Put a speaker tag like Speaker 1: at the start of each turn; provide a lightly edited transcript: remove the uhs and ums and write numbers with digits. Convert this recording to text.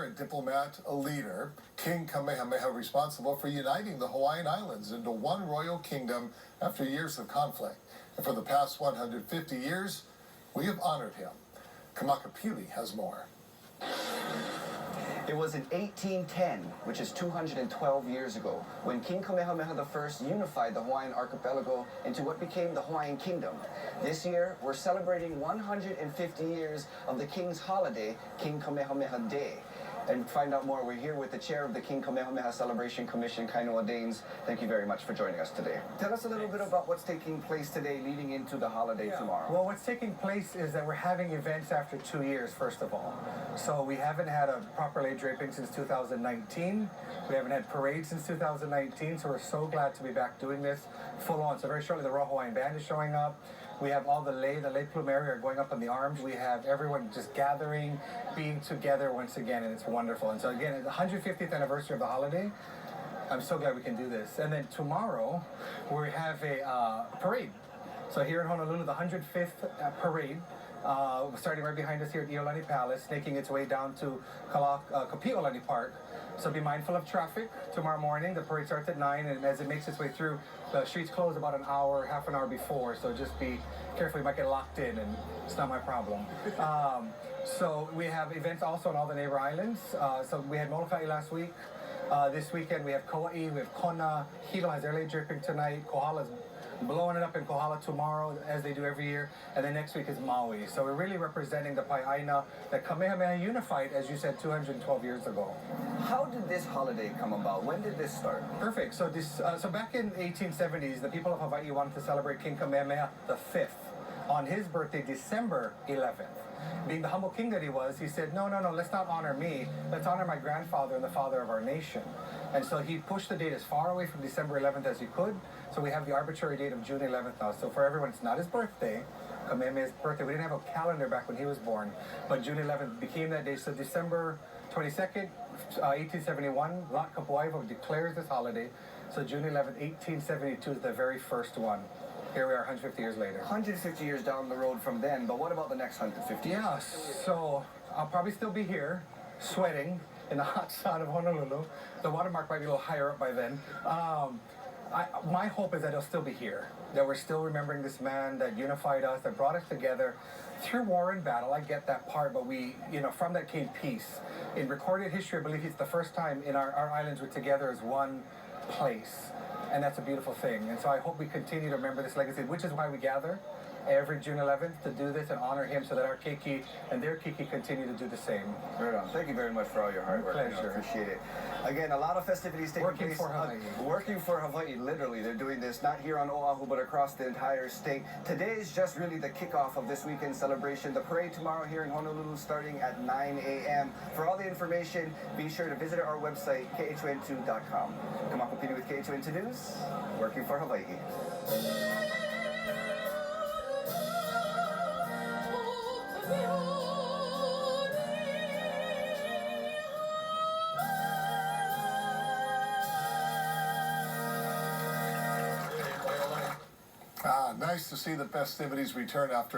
Speaker 1: a diplomat, a leader, King Kamehameha responsible for uniting the Hawaiian Islands into one royal kingdom after years of conflict. And for the past 150 years, we have honored him. Kamakapili has more.
Speaker 2: It was in 1810, which is 212 years ago, when King Kamehameha I unified the Hawaiian archipelago into what became the Hawaiian Kingdom. This year, we're celebrating 150 years of the King's holiday, King Kamehameha Day. And to find out more, we're here with the chair of the King Kamehameha Celebration Commission, Kainoa Danes. Thank you very much for joining us today. Tell us a little bit about what's taking place today leading into the holiday tomorrow.
Speaker 3: Well, what's taking place is that we're having events after 2 years, first of all. So we haven't had a proper lei draping since 2019. We haven't had parades since 2019, so we're so glad to be back doing this full on. So very shortly, the Royal Hawaiian Band is showing up. We have all the lei plumeria are going up on the arms. We have everyone just gathering, being together once again, and it's wonderful. And so again, it's the 150th anniversary of the holiday. I'm so glad we can do this. And then tomorrow, we have a parade. So here in Honolulu, the 105th parade, starting right behind us here at Iolani Palace, making its way down to Kapi'olani Park. So be mindful of traffic tomorrow morning. The parade starts at 9, and as it makes its way through, the streets close about an hour, half an hour before. So just be careful. You might get locked in, and it's not my problem. So we have events also on all the neighbor islands. So we had Molokai last week. This weekend we have Kauai, we have Kona. Hilo has their lei dripping tonight. Kohala's blowing it up in Kohala tomorrow, as they do every year, and then next week is Maui. So we're really representing the Pai'aina that Kamehameha unified, as you said, 212 years ago.
Speaker 2: How did this holiday come about? When did this start?
Speaker 3: Perfect. So so back in 1870s, the people of Hawaii wanted to celebrate King Kamehameha V on his birthday, December 11th. Being the humble king that he was, he said, no, let's not honor me. Let's honor my grandfather and the father of our nation. And so he pushed the date as far away from December 11th as he could. So we have the arbitrary date of June 11th now. So for everyone, it's not his birthday, Kamehameha's birthday. We didn't have a calendar back when he was born, but June 11th became that day. So December 22nd, 1871, Lot Kapuaiwa declares this holiday. So June 11th, 1872 is the very first one. Here we are 150 years later.
Speaker 2: 150 years down the road from then, but what about the next 150 years?
Speaker 3: Yeah, so I'll probably still be here, sweating in the hot sun of Honolulu. The watermark might be a little higher up by then. My hope is that it'll still be here, that we're still remembering this man that unified us, that brought us together through war and battle. I get that part, but from that came peace. In recorded history, I believe it's the first time in our islands we're together as one place. And that's a beautiful thing. And so I hope we continue to remember this legacy, which is why we gather every June 11th to do this and honor him so that our keiki and their keiki continue to do the same.
Speaker 2: Right on. Thank you very much for all your hard work.
Speaker 3: Pleasure.
Speaker 2: I appreciate it. Again, a lot of festivities taking
Speaker 3: Working
Speaker 2: place.
Speaker 3: for Hawaii.
Speaker 2: Working for Hawaii, literally. They're doing this not here on Oahu, but across the entire state. Today is just really the kickoff of this weekend celebration. The parade tomorrow here in Honolulu starting at 9 a.m. For all the information, be sure to visit our website, khon2.com. Kamakapili with KHON2 News, working for Hawaii.
Speaker 1: Nice to see the festivities return after